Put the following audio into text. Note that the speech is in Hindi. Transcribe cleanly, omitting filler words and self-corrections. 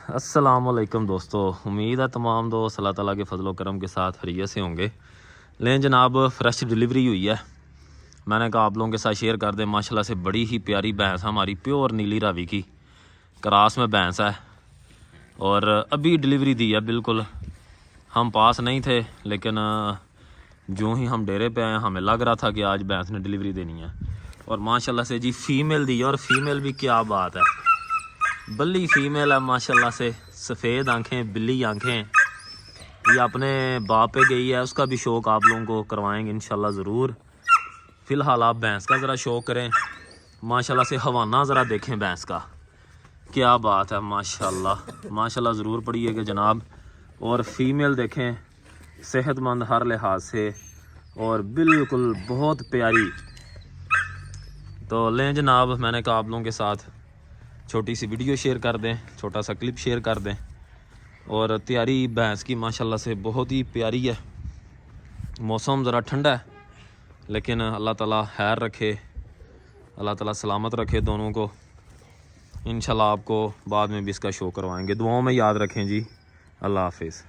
अस्सलामुअलैकुम दोस्तों, उम्मीद है तमाम दोस्त अल्लाह ताला के फजलो करम के साथ खैरियत से होंगे। लेकिन जनाब फ़्रेश डिलीवरी हुई है, मैंने कहा आप लोगों के साथ शेयर कर दें। माशाल्लाह से बड़ी ही प्यारी भैंस हमारी प्योर नीली रावी की क्रास में भैंस है और अभी डिलीवरी दी है। बिल्कुल हम पास नहीं थे, लेकिन जो ही हम डेरे पे आए हमें लग रहा था कि आज भैंस ने डिलीवरी देनी है। और माशाल्लाह से जी फ़ीमेल दी है, और फीमेल भी क्या बात है, बल्ली फीमेल है माशाल्लाह से। सफ़ेद आंखें, बिल्ली आंखें, ये अपने बाप पे गई है, उसका भी शौक़ आप लोगों को करवाएंगे इंशाल्लाह ज़रूर। फ़िलहाल आप भैंस का ज़रा शौक़ करें। माशाल्लाह से हवाना ज़रा देखें भैंस का, क्या बात है माशाल्लाह माशाल्लाह ज़रूर पड़िएगा जनाब। और फ़ीमेल देखें, सेहतमंद हर लिहाज से और बिल्कुल बहुत प्यारी। तो लें जनाब, मैंने कहा आप लोगों के साथ छोटी सी वीडियो शेयर कर दें, छोटा सा क्लिप शेयर कर दें। और तैयारी भैंस की माशाल्लाह से बहुत ही प्यारी है। मौसम ज़रा ठंडा है, लेकिन अल्लाह ताला खैर रखे, अल्लाह ताला सलामत रखे दोनों को। इंशाल्लाह आपको बाद में भी इसका शो करवाएंगे। दुआओं में याद रखें जी। अल्लाह हाफिज़।